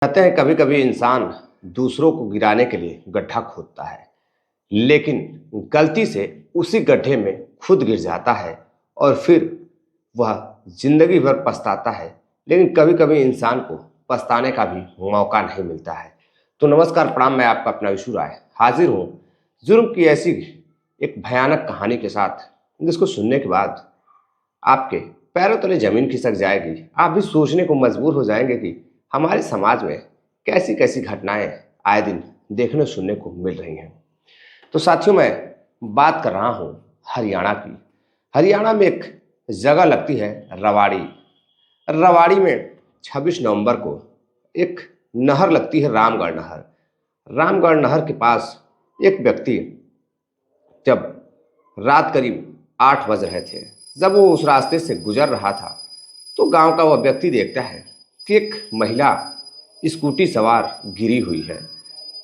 कहते हैं कभी कभी इंसान दूसरों को गिराने के लिए गड्ढा खोदता है, लेकिन गलती से उसी गड्ढे में खुद गिर जाता है और फिर वह जिंदगी भर पछताता है। लेकिन कभी कभी इंसान को पछताने का भी मौका नहीं मिलता है। तो नमस्कार, प्रणाम। मैं आपका अपना विशु राय हाजिर हूँ जुर्म की ऐसी एक भयानक कहानी के साथ, जिसको सुनने के बाद आपके पैरों तले जमीन खिसक जाएगी। आप भी सोचने को मजबूर हो जाएंगे कि हमारे समाज में कैसी कैसी घटनाएं आए दिन देखने सुनने को मिल रही हैं। तो साथियों, मैं बात कर रहा हूं हरियाणा की। हरियाणा में एक जगह लगती है रवाड़ी। रवाड़ी में 26 नवंबर को एक नहर लगती है, रामगढ़ नहर। रामगढ़ नहर के पास एक व्यक्ति, जब रात करीब 8 बज रहे थे, जब वो उस रास्ते से गुजर रहा था, तो गांव का वह व्यक्ति देखता है कि एक महिला स्कूटी सवार गिरी हुई है।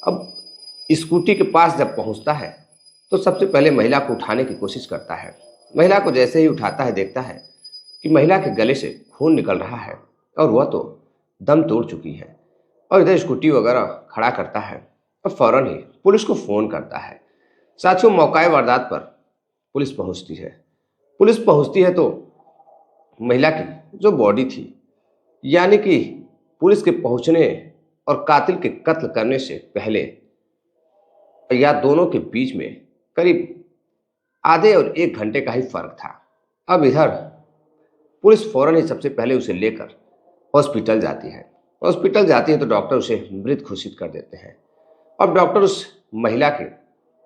अब स्कूटी के पास जब पहुंचता है तो सबसे पहले महिला को उठाने की कोशिश करता है। महिला को जैसे ही उठाता है, देखता है कि महिला के गले से खून निकल रहा है और वह तो दम तोड़ चुकी है। और इधर स्कूटी वगैरह खड़ा करता है और फौरन ही पुलिस को फ़ोन करता है। साथियों, मौका वारदात पर पुलिस पहुंचती है। पुलिस पहुंचती है तो महिला की जो बॉडी थी, यानी कि पुलिस के पहुंचने और कातिल के कत्ल करने से पहले या दोनों के बीच में करीब आधे और 1 घंटे का ही फर्क था। अब इधर पुलिस फौरन ही सबसे पहले उसे लेकर हॉस्पिटल जाती है। हॉस्पिटल जाती है तो डॉक्टर उसे मृत घोषित कर देते हैं। अब डॉक्टर उस महिला के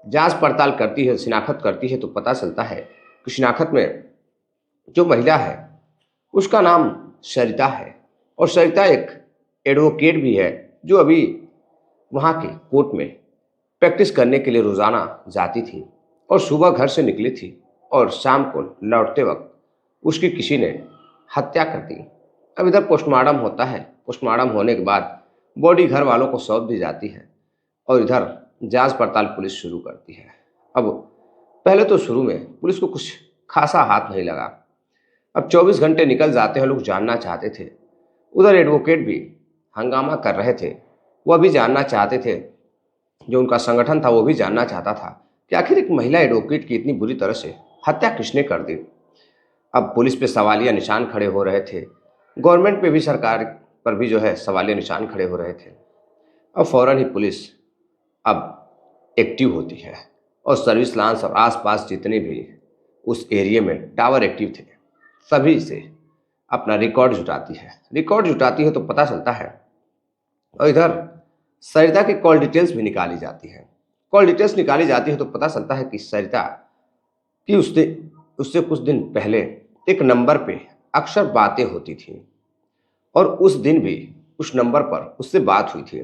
जांच पड़ताल करती है, शिनाख्त करती है, तो पता चलता है कि शिनाख्त में जो महिला है उसका नाम सरिता है। और सरिता एक एडवोकेट भी है, जो अभी वहाँ के कोर्ट में प्रैक्टिस करने के लिए रोज़ाना जाती थी और सुबह घर से निकली थी और शाम को लौटते वक्त उसकी किसी ने हत्या कर दी। अब इधर पोस्टमार्टम होता है। पोस्टमार्टम होने के बाद बॉडी घर वालों को सौंप दी जाती है और इधर जांच पड़ताल पुलिस शुरू करती है। अब पहले तो शुरू में पुलिस को कुछ खासा हाथ नहीं लगा। अब 24 घंटे निकल जाते हैं, लोग जानना चाहते थे। उधर एडवोकेट भी हंगामा कर रहे थे, वह भी जानना चाहते थे। जो उनका संगठन था वो भी जानना चाहता था कि आखिर एक महिला एडवोकेट की इतनी बुरी तरह से हत्या किसने कर दी। अब पुलिस पे सवालिया निशान खड़े हो रहे थे, गवर्नमेंट पे भी, सरकार पर भी जो है सवालिया निशान खड़े हो रहे थे। अब फौरन ही पुलिस अब एक्टिव होती है और सर्विस लांस और आसपास जितने भी उस एरिया में टावर एक्टिव थे, सभी से अपना रिकॉर्ड जुटाती है। रिकॉर्ड जुटाती है तो पता चलता है, और इधर सरिता की कॉल डिटेल्स भी निकाली जाती है। कॉल डिटेल्स निकाली जाती है तो पता चलता है कि सरिता की उससे कुछ दिन पहले एक नंबर पे अक्सर बातें होती थी और उस दिन भी उस नंबर पर उससे बात हुई थी।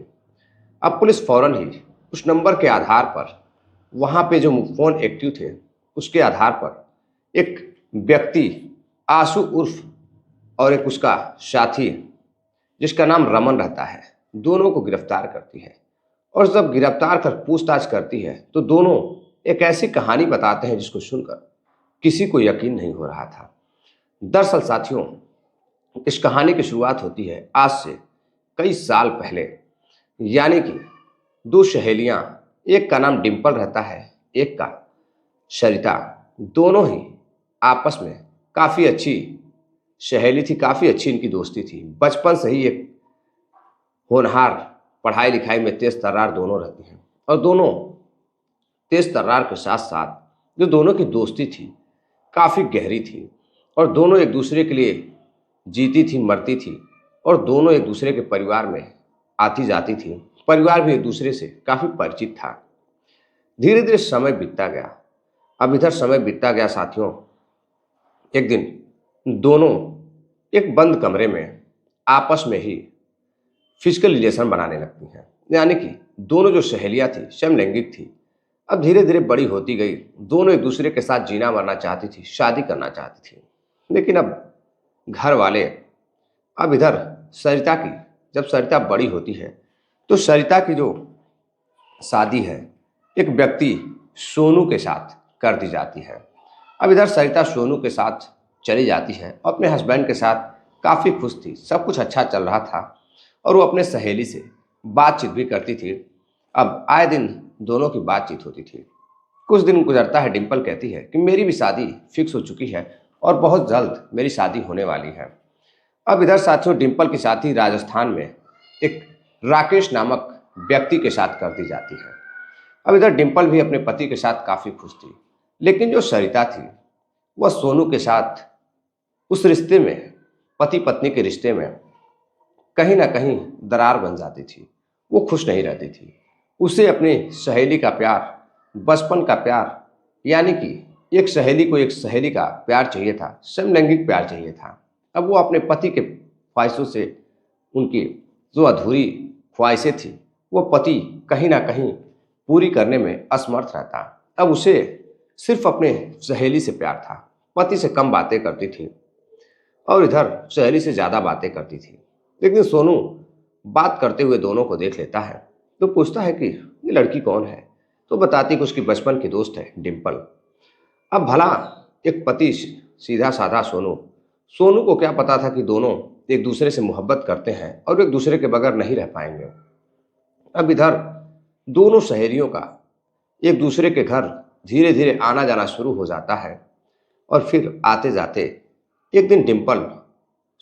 अब पुलिस फौरन ही उस नंबर के आधार पर, वहाँ पे जो फ़ोन एक्टिव थे उसके आधार पर, एक व्यक्ति आशु उर्फ और एक उसका साथी जिसका नाम रमन रहता है, दोनों को गिरफ्तार करती है। और जब गिरफ्तार कर पूछताछ करती है तो दोनों एक ऐसी कहानी बताते हैं जिसको सुनकर किसी को यकीन नहीं हो रहा था। दरअसल साथियों, इस कहानी की शुरुआत होती है आज से कई साल पहले। यानी कि 2 सहेलियां, एक का नाम डिम्पल रहता है, एक का सरिता। दोनों ही आपस में काफ़ी अच्छी सहेली थी, काफ़ी अच्छी इनकी दोस्ती थी। बचपन से ही एक होनहार, पढ़ाई लिखाई में तेज तर्रार दोनों रहती हैं। और दोनों तेज तर्रार के साथ साथ जो दोनों की दोस्ती थी काफ़ी गहरी थी और दोनों एक दूसरे के लिए जीती थी, मरती थी। और दोनों एक दूसरे के परिवार में आती जाती थी। परिवार भी एक दूसरे से काफ़ी परिचित था। धीरे धीरे समय बीतता गया। अब इधर समय बीतता गया साथियों, एक दिन दोनों एक बंद कमरे में आपस में ही फिजिकल रिलेशन बनाने लगती हैं। यानी कि दोनों जो सहेलियां थी समलैंगिक थी। अब धीरे धीरे बड़ी होती गई, दोनों एक दूसरे के साथ जीना मरना चाहती थी, शादी करना चाहती थी। लेकिन अब घर वाले, अब इधर सरिता की, जब सरिता बड़ी होती है तो सरिता की जो शादी है एक व्यक्ति सोनू के साथ कर दी जाती है। अब इधर सरिता सोनू के साथ चली जाती है और अपने हस्बैंड के साथ काफ़ी खुश थी, सब कुछ अच्छा चल रहा था। और वो अपने सहेली से बातचीत भी करती थी। अब आए दिन दोनों की बातचीत होती थी। कुछ दिन गुजरता है, डिम्पल कहती है कि मेरी भी शादी फिक्स हो चुकी है और बहुत जल्द मेरी शादी होने वाली है। अब इधर साथियों डिम्पल की शादी राजस्थान में एक राकेश नामक व्यक्ति के साथ कर दी जाती है। अब इधर डिम्पल भी अपने पति के साथ काफ़ी खुश थी, लेकिन जो सरिता थी वह सोनू के साथ उस रिश्ते में, पति पत्नी के रिश्ते में कहीं ना कहीं दरार बन जाती थी। वो खुश नहीं रहती थी। उसे अपनी सहेली का प्यार, बचपन का प्यार, यानी कि एक सहेली को एक सहेली का प्यार चाहिए था, समलैंगिक प्यार चाहिए था। अब वो अपने पति के ख्वाहिशों से, उनकी जो अधूरी ख्वाहिशें थी, वो पति कहीं ना कहीं पूरी करने में असमर्थ रहता। अब उसे सिर्फ अपने सहेली से प्यार था। पति से कम बातें करती थी और इधर सहेली से ज़्यादा बातें करती थी। लेकिन सोनू बात करते हुए दोनों को देख लेता है तो पूछता है कि ये लड़की कौन है। तो बताती कि उसकी बचपन की दोस्त है डिम्पल। अब भला एक पति सीधा साधा सोनू, सोनू को क्या पता था कि दोनों एक दूसरे से मोहब्बत करते हैं और एक दूसरे के बगैर नहीं रह पाएंगे। अब इधर दोनों सहेलियों का एक दूसरे के घर धीरे धीरे आना जाना शुरू हो जाता है और फिर आते जाते एक दिन डिम्पल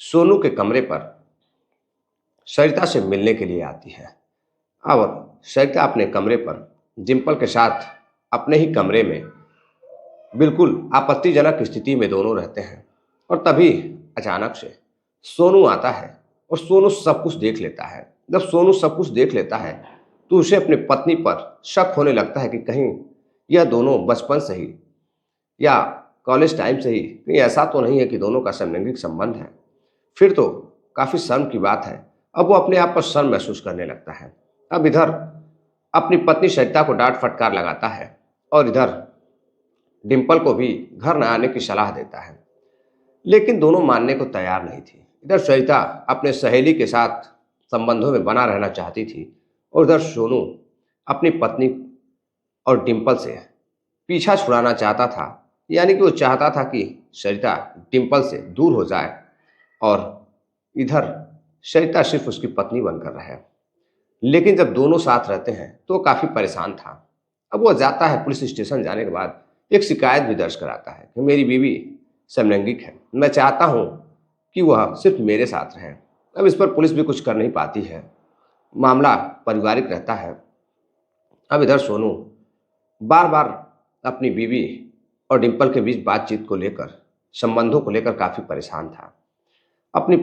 सोनू के कमरे पर सरिता से मिलने के लिए आती है। अब सरिता अपने कमरे पर डिम्पल के साथ अपने ही कमरे में बिल्कुल आपत्तिजनक स्थिति में दोनों रहते हैं और तभी अचानक से सोनू आता है और सोनू सब कुछ देख लेता है। जब सोनू सब कुछ देख लेता है तो उसे अपनी पत्नी पर शक होने लगता है कि कहीं यह दोनों बचपन से ही या कॉलेज टाइम से ही, कहीं ऐसा तो नहीं है कि दोनों का समलैंगिक संबंध है। फिर तो काफ़ी शर्म की बात है। अब वो अपने आप पर शर्म महसूस करने लगता है। अब इधर अपनी पत्नी सरिता को डांट फटकार लगाता है और इधर डिम्पल को भी घर न आने की सलाह देता है, लेकिन दोनों मानने को तैयार नहीं थी। इधर सरिता अपने सहेली के साथ संबंधों में बना रहना चाहती थी और उधर सोनू अपनी पत्नी और डिम्पल से पीछा छुड़ाना चाहता था। यानी कि वो चाहता था कि सरिता डिम्पल से दूर हो जाए और इधर सरिता सिर्फ उसकी पत्नी बनकर रहे। लेकिन जब दोनों साथ रहते हैं तो वो काफ़ी परेशान था। अब वो जाता है, पुलिस स्टेशन जाने के बाद एक शिकायत भी दर्ज कराता है कि मेरी बीवी समलैंगिक है, मैं चाहता हूँ कि वह सिर्फ मेरे साथ रहे। अब इस पर पुलिस भी कुछ कर नहीं पाती है, मामला पारिवारिक रहता है। अब इधर सोनू बार बार अपनी बीवी और डिम्पल के बीच बातचीत को लेकर, संबंधों को लेकर काफ़ी परेशान था। अपनी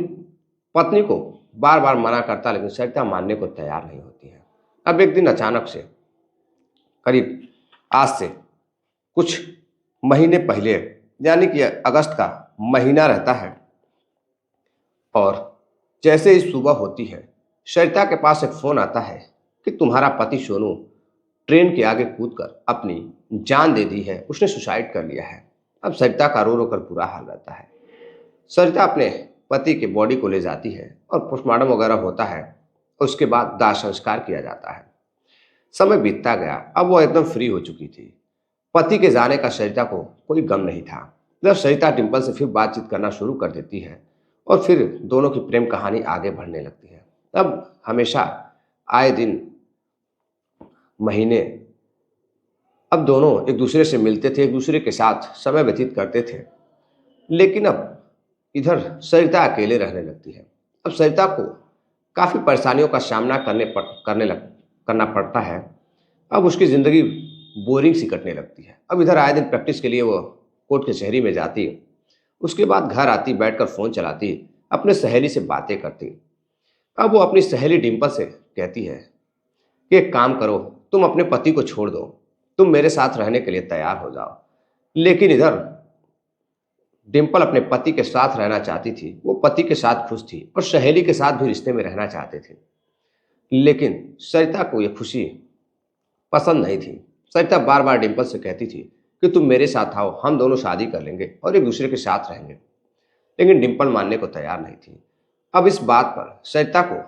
पत्नी को बार बार मना करता, लेकिन सरिता मानने को तैयार नहीं होती है। अब एक दिन अचानक से, करीब आज से कुछ महीने पहले, यानी कि अगस्त का महीना रहता है और जैसे ही सुबह होती है सरिता के पास एक फ़ोन आता है कि तुम्हारा पति सोनू ट्रेन के आगे कूदकर अपनी जान दे दी है, उसने सुसाइड कर लिया है। अब सरिता का रो रो कर बुरा हाल रहता है। सरिता अपने पति के बॉडी को ले जाती है और पोस्टमार्टम वगैरह होता है और उसके बाद दाह संस्कार किया जाता है। समय बीतता गया। अब वो एकदम फ्री हो चुकी थी। पति के जाने का सरिता को कोई गम नहीं था। जब सरिता डिम्पल से फिर बातचीत करना शुरू कर देती है और फिर दोनों की प्रेम कहानी आगे बढ़ने लगती है। अब हमेशा आए दिन महीने अब दोनों एक दूसरे से मिलते थे, एक दूसरे के साथ समय व्यतीत करते थे। लेकिन अब इधर सरिता अकेले रहने लगती है। अब सरिता को काफ़ी परेशानियों का सामना करना पड़ता है। अब उसकी ज़िंदगी बोरिंग सी कटने लगती है। अब इधर आए दिन प्रैक्टिस के लिए वो कोर्ट कचहरी में जाती, उसके बाद घर आती, बैठकर फ़ोन चलाती, अपने सहेली से बातें करती। अब वो अपनी सहेली डिम्पल से कहती है कि एक काम करो, तुम अपने पति को छोड़ दो, तुम मेरे साथ रहने के लिए तैयार हो जाओ। लेकिन इधर डिम्पल अपने पति के साथ रहना चाहती थी। वो पति के साथ खुश थी और सहेली के साथ भी रिश्ते में रहना चाहते थे। लेकिन सरिता को यह खुशी पसंद नहीं थी। सरिता बार बार डिम्पल से कहती थी कि तुम मेरे साथ आओ, हम दोनों शादी कर लेंगे और एक दूसरे के साथ रहेंगे। लेकिन डिम्पल मानने को तैयार नहीं थी। अब इस बात पर सरिता को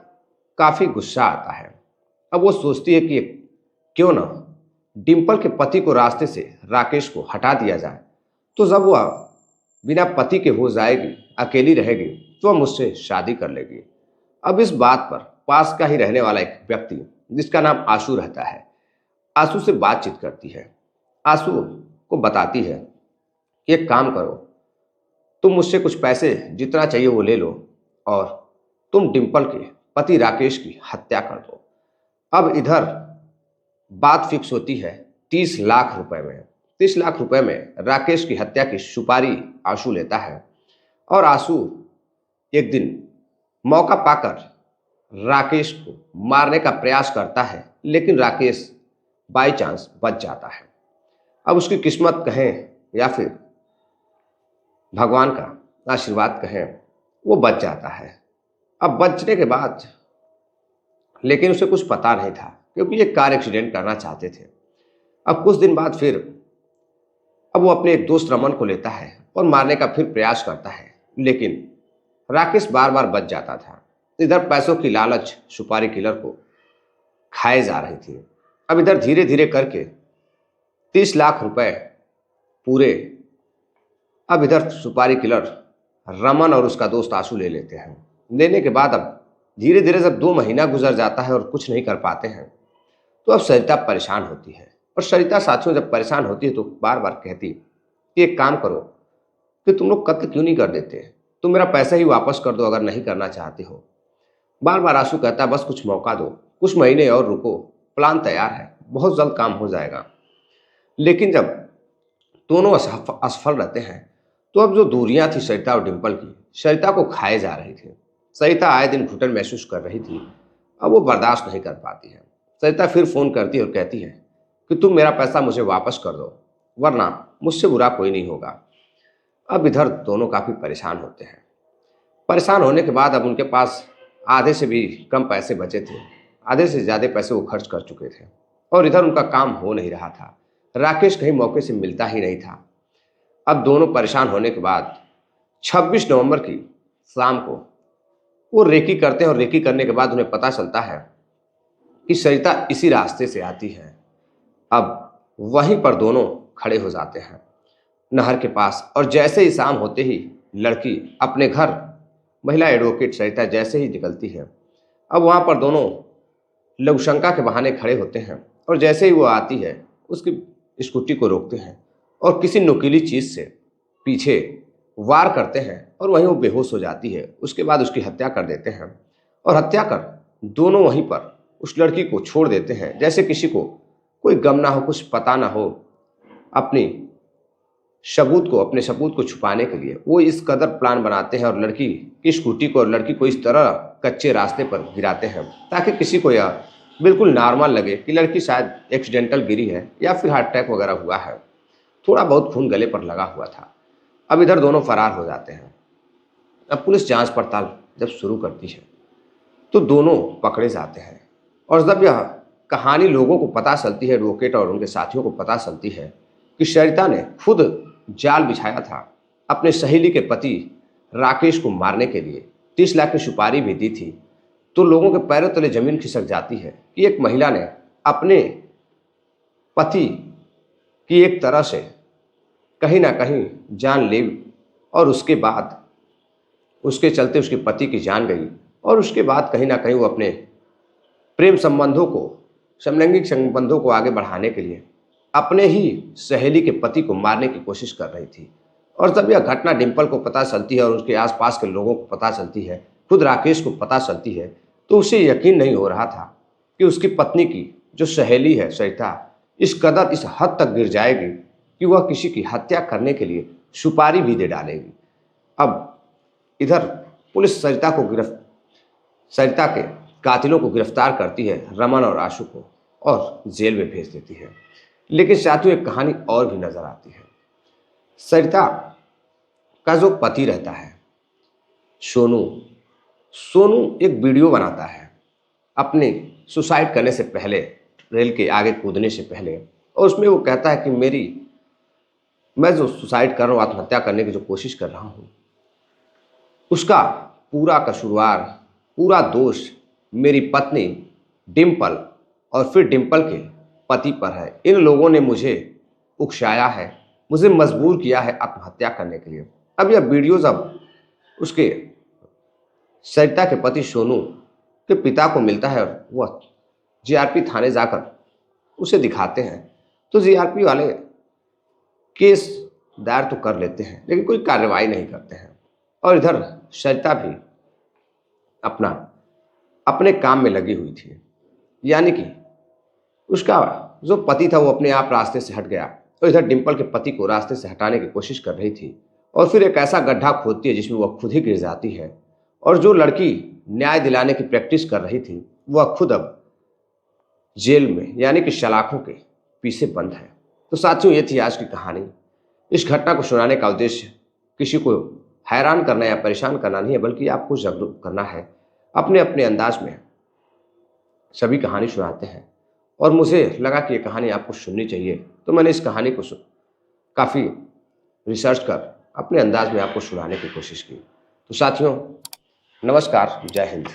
काफ़ी गुस्सा आता है। अब वो सोचती है कि क्यों ना डिम्पल के पति को रास्ते से, राकेश को हटा दिया जाए, तो जब वह बिना पति के हो जाएगी, अकेली रहेगी, तो वह मुझसे शादी कर लेगी। अब इस बात पर पास का ही रहने वाला एक व्यक्ति जिसका नाम आशु रहता है, आशु से बातचीत करती है। आशु को बताती है कि एक काम करो, तुम मुझसे कुछ पैसे जितना चाहिए वो ले लो और तुम डिंपल के पति राकेश की हत्या कर दो। अब इधर बात फिक्स होती है 30 लाख रुपए में। 30 लाख रुपए में राकेश की हत्या की सुपारी आशु लेता है और आशु एक दिन मौका पाकर राकेश को मारने का प्रयास करता है, लेकिन राकेश बाई चांस बच जाता है। अब उसकी किस्मत कहें या फिर भगवान का आशीर्वाद कहें, वो बच जाता है। अब बचने के बाद लेकिन उसे कुछ पता नहीं था, क्योंकि ये कार एक्सीडेंट करना चाहते थे। अब कुछ दिन बाद फिर अब वो अपने एक दोस्त रमन को लेता है और मारने का फिर प्रयास करता है, लेकिन राकेश बार बार बच जाता था। इधर पैसों की लालच सुपारी किलर को खाए जा रही थी। अब इधर धीरे धीरे करके 30 लाख रुपए पूरे अब इधर सुपारी किलर रमन और उसका दोस्त आशु ले लेते हैं। लेने के बाद अब धीरे धीरे जब 2 महीना गुजर जाता है और कुछ नहीं कर पाते हैं, तो अब सरिता परेशान होती है। और सरिता साथियों जब परेशान होती है तो बार बार कहती कि एक काम करो कि तुम लोग कत्ल क्यों नहीं कर देते, तुम मेरा पैसा ही वापस कर दो अगर नहीं करना चाहते हो। बार बार आशु कहता है बस कुछ मौका दो, कुछ महीने और रुको, प्लान तैयार है, बहुत जल्द काम हो जाएगा। लेकिन जब दोनों असफल रहते हैं तो अब जो दूरियां थी सरिता और डिंपल की, सरिता को खाए जा रही थी। सरिता आए दिन घुटन महसूस कर रही थी, अब वो बर्दाश्त नहीं कर पाती है। सरिता फिर फोन करती है और कहती है कि तुम मेरा पैसा मुझे वापस कर दो, वरना मुझसे बुरा कोई नहीं होगा। अब इधर दोनों काफ़ी परेशान होते हैं। परेशान होने के बाद अब उनके पास आधे से भी कम पैसे बचे थे, आधे से ज़्यादा पैसे वो खर्च कर चुके थे और इधर उनका काम हो नहीं रहा था। राकेश कहीं मौके से मिलता ही नहीं था। अब दोनों परेशान होने के बाद 26 नवंबर की शाम को वो रेकी करते हैं और रेकी करने के बाद उन्हें पता चलता है कि सरिता इसी रास्ते से आती है। अब वहीं पर दोनों खड़े हो जाते हैं नहर के पास, और जैसे ही शाम होते ही लड़की अपने घर महिला एडवोकेट सरिता जैसे ही निकलती है, अब वहाँ पर दोनों लघुशंका के बहाने खड़े होते हैं और जैसे ही वो आती है उसकी स्कूटी को रोकते हैं और किसी नुकीली चीज़ से पीछे वार करते हैं और वहीं वो बेहोश हो जाती है। उसके बाद उसकी हत्या कर देते हैं और हत्या कर दोनों वहीं पर उस लड़की को छोड़ देते हैं, जैसे किसी को कोई गम ना हो, कुछ पता ना हो। अपने सबूत को छुपाने के लिए वो इस कदर प्लान बनाते हैं और लड़की की स्कूटी को और लड़की को इस तरह कच्चे रास्ते पर गिराते हैं ताकि किसी को यह बिल्कुल नॉर्मल लगे कि लड़की शायद एक्सीडेंटल गिरी है या फिर हार्ट अटैक वगैरह हुआ है, थोड़ा बहुत खून गले पर लगा हुआ था। अब इधर दोनों फरार हो जाते हैं। अब पुलिस जांच पड़ताल जब शुरू करती है तो दोनों पकड़े जाते हैं और जब यह कहानी लोगों को पता चलती है, एडवोकेट और उनके साथियों को पता चलती है कि सरिता ने खुद जाल बिछाया था, अपने सहेली के पति राकेश को मारने के लिए 30 लाख की सुपारी भी दी थी, तो लोगों के पैरों तले जमीन खिसक जाती है कि एक महिला ने अपने पति की एक तरह से कहीं ना कहीं जान ले और उसके बाद उसके चलते उसके पति की जान गई और उसके बाद कहीं ना कहीं वो अपने प्रेम संबंधों को, समलैंगिक संबंधों को आगे बढ़ाने के लिए अपने ही सहेली के पति को मारने की कोशिश कर रही थी। और जब यह घटना डिंपल को पता चलती है और उसके आसपास के लोगों को पता चलती है, खुद राकेश को पता चलती है, तो उसे यकीन नहीं हो रहा था कि उसकी पत्नी की जो सहेली है सरिता इस कदर इस हद तक गिर जाएगी कि वह किसी की हत्या करने के लिए सुपारी भी दे डालेगी। अब इधर पुलिस सरिता के कातिलों को गिरफ्तार करती है, रमन और आशु को, और जेल में भेज देती है। लेकिन साथियों एक कहानी और भी नजर आती है। सरिता का जो पति रहता है सोनू एक वीडियो बनाता है अपने सुसाइड करने से पहले, रेल के आगे कूदने से पहले, और उसमें वो कहता है कि मैं जो सुसाइड कर रहा हूँ, आत्महत्या करने की जो कोशिश कर रहा हूँ, उसका पूरा कसूरवार, पूरा दोष मेरी पत्नी डिंपल और फिर डिंपल के पति पर है। इन लोगों ने मुझे उकसाया है, मुझे मजबूर किया है आत्महत्या करने के लिए। अब यह वीडियो जब उसके सरिता के पति सोनू के पिता को मिलता है और वह जीआरपी थाने जाकर उसे दिखाते हैं, तो जीआरपी वाले केस दायर तो कर लेते हैं लेकिन कोई कार्रवाई नहीं करते हैं। और इधर सरिता भी अपना अपने काम में लगी हुई थी, यानी कि उसका जो पति था वो अपने आप रास्ते से हट गया और इधर डिंपल के पति को रास्ते से हटाने की कोशिश कर रही थी और फिर एक ऐसा गड्ढा खोदती है जिसमें वह खुद ही गिर जाती है। और जो लड़की न्याय दिलाने की प्रैक्टिस कर रही थी वह खुद अब जेल में यानी कि सलाखों के पीछे बंद है। तो साथियों, ये थी आज की कहानी। इस घटना को सुनाने का उद्देश्य किसी को हैरान करना या परेशान करना नहीं है, बल्कि आपको जागरूक करना है। अपने अपने अंदाज में सभी कहानी सुनाते हैं और मुझे लगा कि ये कहानी आपको सुननी चाहिए, तो मैंने इस कहानी को काफ़ी रिसर्च कर अपने अंदाज में आपको सुनाने की कोशिश की। तो साथियों, नमस्कार, जय हिंद।